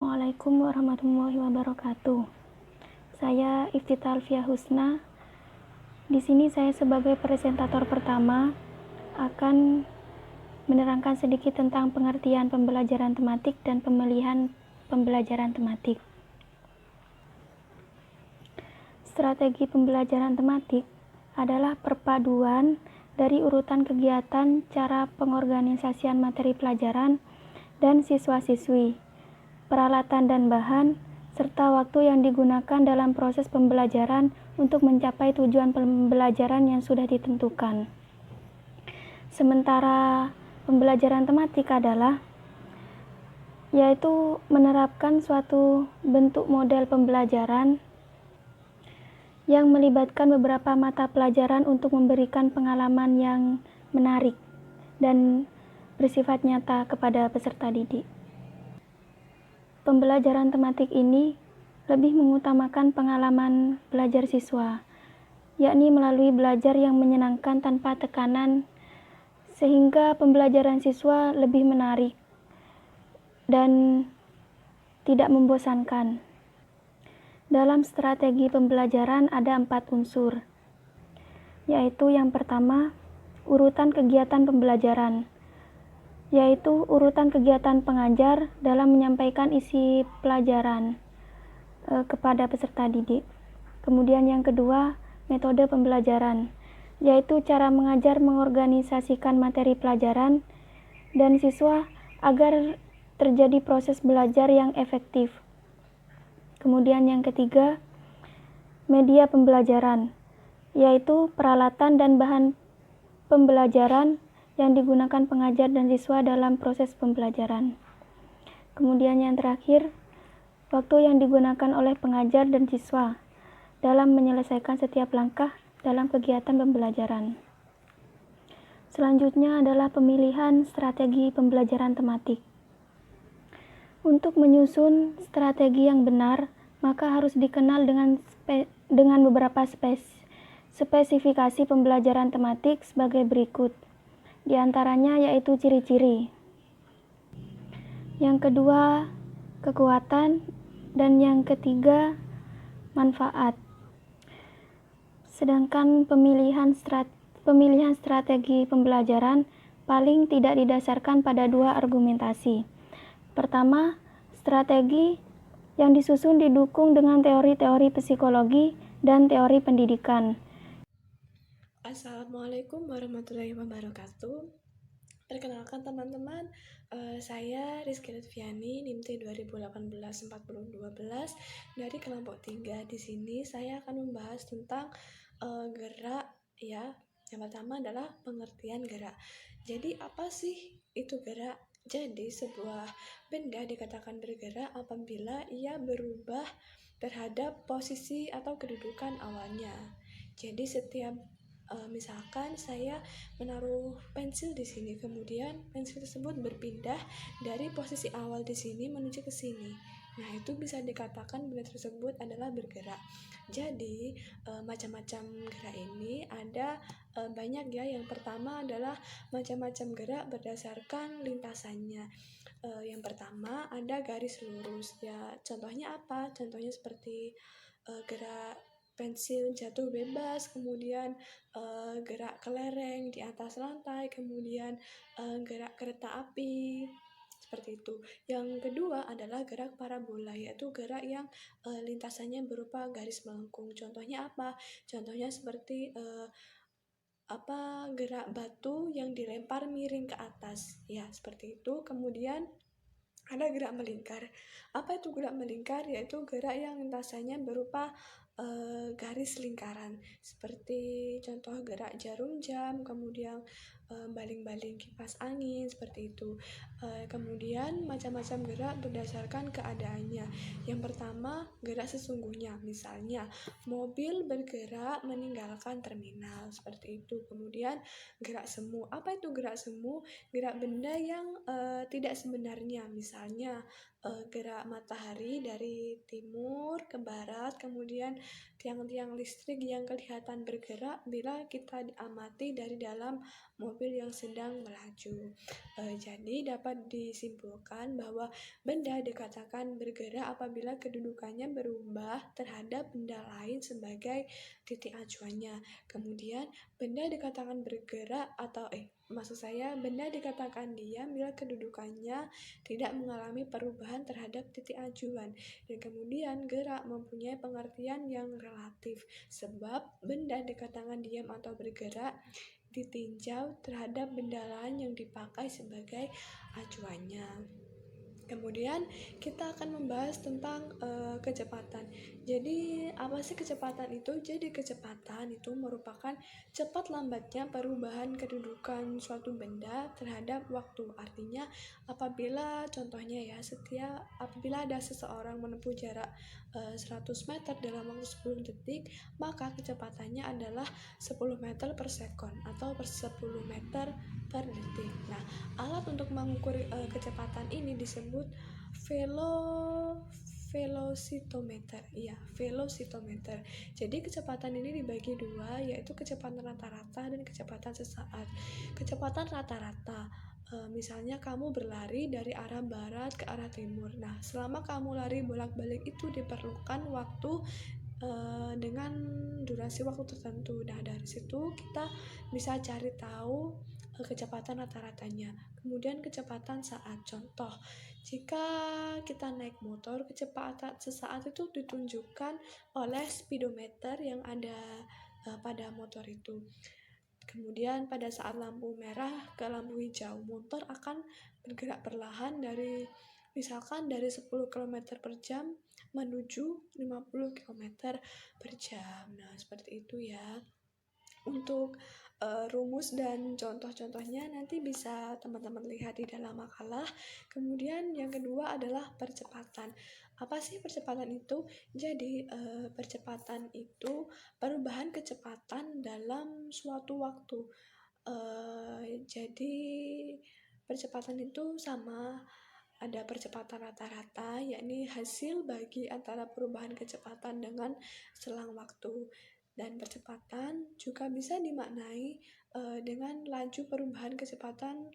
Assalamualaikum warahmatullahi wabarakatuh. Saya Iftita Alfiah Husna. Di sini saya sebagai presentator pertama akan menerangkan sedikit tentang pengertian pembelajaran tematik dan pemilihan pembelajaran tematik. Strategi pembelajaran tematik adalah perpaduan dari urutan kegiatan, cara pengorganisasian materi pelajaran, dan siswa-siswi, peralatan dan bahan, serta waktu yang digunakan dalam proses pembelajaran untuk mencapai tujuan pembelajaran yang sudah ditentukan. Sementara pembelajaran tematik adalah yaitu menerapkan suatu bentuk model pembelajaran yang melibatkan beberapa mata pelajaran untuk memberikan pengalaman yang menarik dan bersifat nyata kepada peserta didik. Pembelajaran tematik ini lebih mengutamakan pengalaman belajar siswa, yakni melalui belajar yang menyenangkan tanpa tekanan, sehingga pembelajaran siswa lebih menarik dan tidak membosankan. Dalam strategi pembelajaran ada 4 unsur, yaitu yang pertama, urutan kegiatan pembelajaran, yaitu urutan kegiatan pengajar dalam menyampaikan isi pelajaran kepada peserta didik. Kemudian yang kedua, metode pembelajaran, yaitu cara mengajar mengorganisasikan materi pelajaran dan siswa agar terjadi proses belajar yang efektif. Kemudian yang ketiga, media pembelajaran, yaitu peralatan dan bahan pembelajaran yang digunakan pengajar dan siswa dalam proses pembelajaran. Kemudian yang terakhir, waktu yang digunakan oleh pengajar dan siswa dalam menyelesaikan setiap langkah dalam kegiatan pembelajaran. Selanjutnya adalah pemilihan strategi pembelajaran tematik. Untuk menyusun strategi yang benar, maka harus dikenal dengan beberapa spesifikasi pembelajaran tematik sebagai berikut. Di antaranya yaitu ciri-ciri. Yang kedua, kekuatan, dan yang ketiga, manfaat. Sedangkan pemilihan strategi pembelajaran paling tidak didasarkan pada 2 argumentasi. Pertama, strategi yang disusun didukung dengan teori-teori psikologi dan teori pendidikan. Assalamualaikum warahmatullahi wabarakatuh. Perkenalkan teman-teman, saya Rizky Lutfiani, NIM T 2018-4012 dari kelompok 3. Di sini saya akan membahas tentang gerak ya. Yang pertama adalah pengertian gerak. Jadi apa sih itu gerak? Jadi sebuah benda dikatakan bergerak apabila ia berubah terhadap posisi atau kedudukan awalnya. Jadi setiap misalkan saya menaruh pensil di sini, kemudian pensil tersebut berpindah dari posisi awal di sini menuju ke sini. Nah, itu bisa dikatakan benda tersebut adalah bergerak. Jadi, macam-macam gerak ini ada banyak ya. Yang pertama adalah macam-macam gerak berdasarkan lintasannya. Yang pertama ada garis lurus ya. Contohnya apa? Contohnya seperti gerak pensil jatuh bebas, kemudian gerak kelereng di atas lantai, kemudian gerak kereta api, seperti itu. Yang kedua adalah gerak parabola, yaitu gerak yang lintasannya berupa garis melengkung. Contohnya apa? Contohnya seperti gerak batu yang dilempar miring ke atas, ya seperti itu. Kemudian ada gerak melingkar. Apa itu gerak melingkar? Yaitu gerak yang lintasannya berupa garis lingkaran, seperti contoh gerak jarum jam, kemudian baling-baling kipas angin, seperti itu. Kemudian macam-macam gerak berdasarkan keadaannya. Yang pertama, gerak sesungguhnya, misalnya mobil bergerak meninggalkan terminal, seperti itu. Kemudian gerak semu. Apa itu gerak semu? Gerak benda yang tidak sebenarnya, misalnya gerak matahari dari timur ke barat, kemudian tiang-tiang listrik yang kelihatan bergerak bila kita diamati dari dalam mobil. mobil yang sedang melaju. Jadi dapat disimpulkan bahwa benda dikatakan bergerak apabila kedudukannya berubah terhadap benda lain sebagai titik acuannya. Kemudian benda dikatakan bergerak benda dikatakan diam bila kedudukannya tidak mengalami perubahan terhadap titik acuan. Dan kemudian gerak mempunyai pengertian yang relatif, sebab benda dikatakan diam atau bergerak ditinjau terhadap benda lain yang dipakai sebagai acuannya. Kemudian kita akan membahas tentang kecepatan. Jadi apa sih kecepatan itu? Jadi kecepatan itu merupakan cepat lambatnya perubahan kedudukan suatu benda terhadap waktu. Artinya contohnya apabila ada seseorang menempuh jarak 100 meter dalam waktu 10 detik, maka kecepatannya adalah 10 meter per sekon atau per 10 meter per detik. Nah, alat untuk mengukur kecepatan ini disebut velocitometer. Velocitometer. Jadi kecepatan ini dibagi dua, yaitu kecepatan rata-rata dan kecepatan sesaat. Kecepatan rata-rata, misalnya kamu berlari dari arah barat ke arah timur. Nah, selama kamu lari bolak-balik itu diperlukan waktu dengan durasi waktu tertentu. Nah, dari situ kita bisa cari tahu kecepatan rata-ratanya. Kemudian kecepatan saat. Contoh, jika kita naik motor, kecepatan sesaat itu ditunjukkan oleh speedometer yang ada pada motor itu. Kemudian pada saat lampu merah ke lampu hijau, motor akan bergerak perlahan dari 10 km per jam menuju 50 km per jam. Nah, seperti itu ya. Untuk rumus dan contoh-contohnya nanti bisa teman-teman lihat di dalam makalah. Kemudian yang kedua adalah percepatan. Apa sih percepatan itu? Jadi percepatan itu perubahan kecepatan dalam suatu waktu. Jadi percepatan itu sama, ada percepatan rata-rata, yakni hasil bagi antara perubahan kecepatan dengan selang waktu. Dan percepatan juga bisa dimaknai dengan laju perubahan kecepatan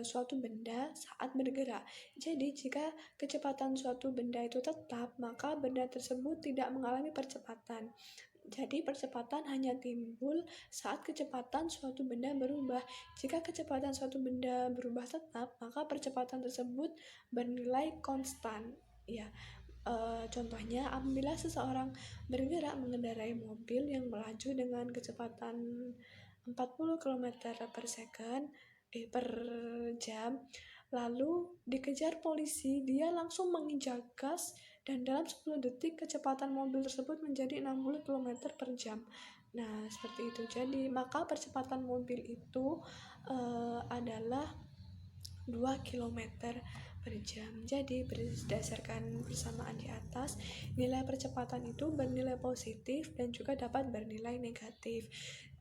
suatu benda saat bergerak. Jadi jika kecepatan suatu benda itu tetap, maka benda tersebut tidak mengalami percepatan. Jadi percepatan hanya timbul saat kecepatan suatu benda berubah. Jika kecepatan suatu benda berubah tetap, maka percepatan tersebut bernilai konstan. Ya, contohnya apabila seseorang bergerak mengendarai mobil yang melaju dengan kecepatan 40 km per jam, lalu dikejar polisi, dia langsung menginjak gas dan dalam 10 detik kecepatan mobil tersebut menjadi 60 km per jam. Nah, seperti itu. Jadi, maka percepatan mobil itu adalah 2 km per jam. Jadi berdasarkan persamaan di atas, nilai percepatan itu bernilai positif dan juga dapat bernilai negatif.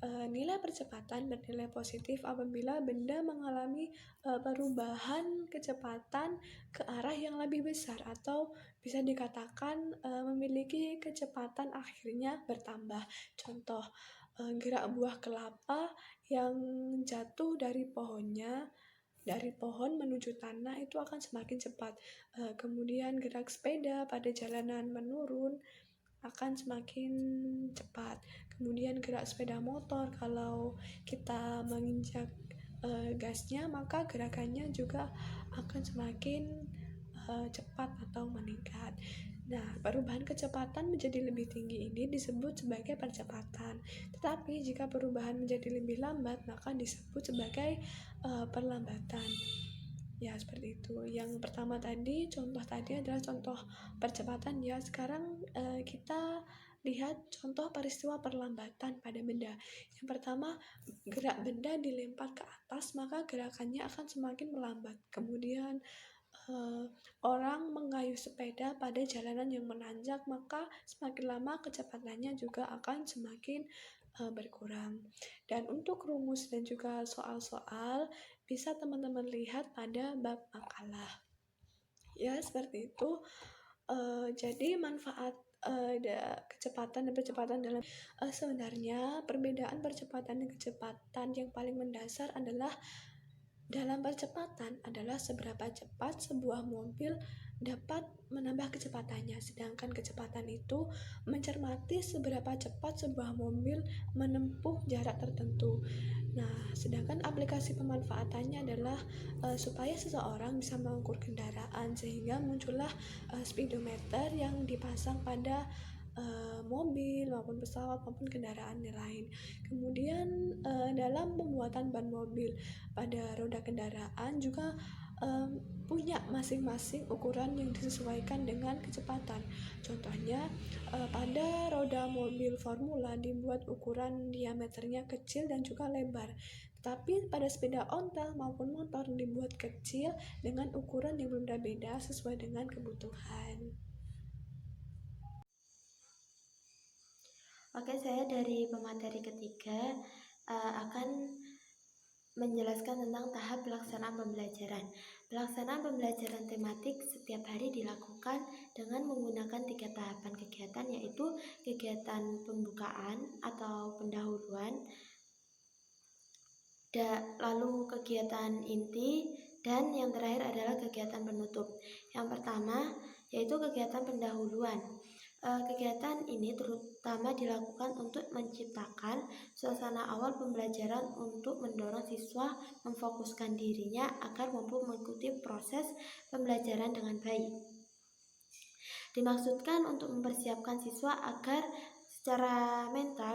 Nilai percepatan bernilai positif apabila benda mengalami perubahan kecepatan ke arah yang lebih besar, atau bisa dikatakan memiliki kecepatan akhirnya bertambah. Contoh, gerak buah kelapa yang jatuh dari pohon menuju tanah itu akan semakin cepat. Kemudian gerak sepeda pada jalanan menurun akan semakin cepat. Kemudian gerak sepeda motor, kalau kita menginjak gasnya, maka gerakannya juga akan semakin cepat atau meningkat. Nah, perubahan kecepatan menjadi lebih tinggi ini disebut sebagai percepatan. Tetapi jika perubahan menjadi lebih lambat, maka disebut sebagai perlambatan. Ya, seperti itu. Yang pertama tadi, contoh tadi adalah contoh percepatan ya. Sekarang kita lihat contoh peristiwa perlambatan pada benda. Yang pertama, gerak benda dilempar ke atas, maka gerakannya akan semakin melambat. Kemudian orang mengayuh sepeda pada jalanan yang menanjak, maka semakin lama kecepatannya juga akan semakin berkurang. Dan untuk rumus dan juga soal-soal bisa teman-teman lihat pada bab makalah. Ya, seperti itu. Jadi manfaat kecepatan dan percepatan dalam sebenarnya perbedaan percepatan dan kecepatan yang paling mendasar adalah dalam percepatan adalah seberapa cepat sebuah mobil dapat menambah kecepatannya, sedangkan kecepatan itu mencermati seberapa cepat sebuah mobil menempuh jarak tertentu. Nah, sedangkan aplikasi pemanfaatannya adalah supaya seseorang bisa mengukur kendaraan sehingga muncullah speedometer yang dipasang pada mobil maupun pesawat maupun kendaraan lain. Kemudian dalam pembuatan ban mobil pada roda kendaraan juga punya masing-masing ukuran yang disesuaikan dengan kecepatan. Contohnya pada roda mobil Formula dibuat ukuran diameternya kecil dan juga lebar. Tapi pada sepeda ontel maupun motor dibuat kecil dengan ukuran yang berbeda-beda sesuai dengan kebutuhan. Oke, saya dari pemateri ketiga akan menjelaskan tentang tahap pelaksanaan pembelajaran. Pelaksanaan pembelajaran tematik setiap hari dilakukan dengan menggunakan 3 tahapan kegiatan, yaitu kegiatan pembukaan atau pendahuluan, lalu kegiatan inti, dan yang terakhir adalah kegiatan penutup. Yang pertama yaitu kegiatan pendahuluan. Kegiatan ini terutama dilakukan untuk menciptakan suasana awal pembelajaran untuk mendorong siswa memfokuskan dirinya agar mampu mengikuti proses pembelajaran dengan baik. Dimaksudkan untuk mempersiapkan siswa agar secara mental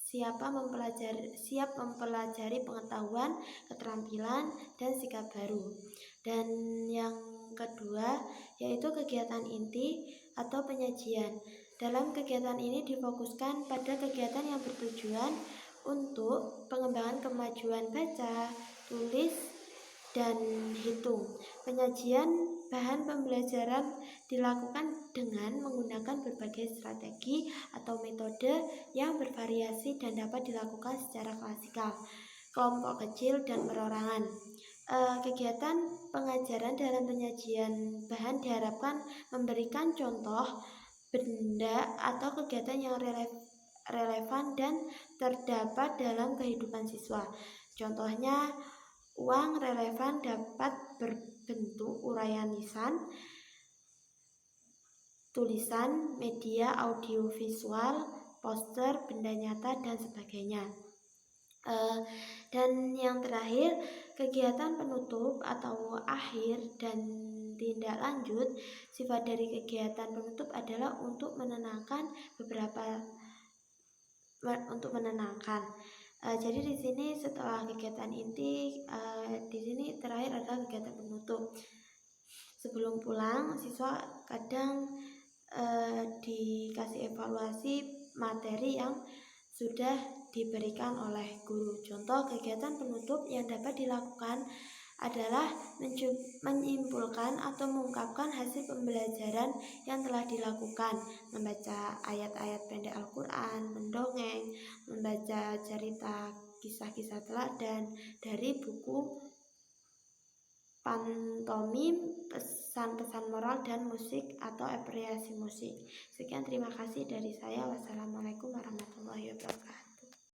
siap mempelajari pengetahuan, keterampilan, dan sikap baru. Dan yang kedua yaitu kegiatan inti atau penyajian. Dalam kegiatan ini difokuskan pada kegiatan yang bertujuan untuk pengembangan kemajuan baca, tulis, dan hitung. Penyajian bahan pembelajaran dilakukan dengan menggunakan berbagai strategi atau metode yang bervariasi dan dapat dilakukan secara klasikal, kelompok kecil, dan perorangan. Kegiatan pengajaran dalam penyajian bahan diharapkan memberikan contoh benda atau kegiatan yang relevan dan terdapat dalam kehidupan siswa. Contohnya, uang relevan dapat berbentuk uraian lisan, tulisan, media audiovisual, poster, benda nyata, dan sebagainya. Dan yang terakhir, kegiatan penutup atau akhir dan tindak lanjut. Sifat dari kegiatan penutup adalah untuk menenangkan jadi di sini setelah kegiatan inti, di sini terakhir adalah kegiatan penutup. Sebelum pulang, siswa kadang dikasih evaluasi materi yang sudah diberikan oleh guru. Contoh kegiatan penutup yang dapat dilakukan adalah menyimpulkan atau mengungkapkan hasil pembelajaran yang telah dilakukan, membaca ayat-ayat pendek Al-Quran, mendongeng, membaca cerita kisah-kisah teladan dari buku pantomim, pesan-pesan moral, dan musik atau apresiasi musik. Sekian, terima kasih dari saya. Wassalamualaikum warahmatullahi wabarakatuh.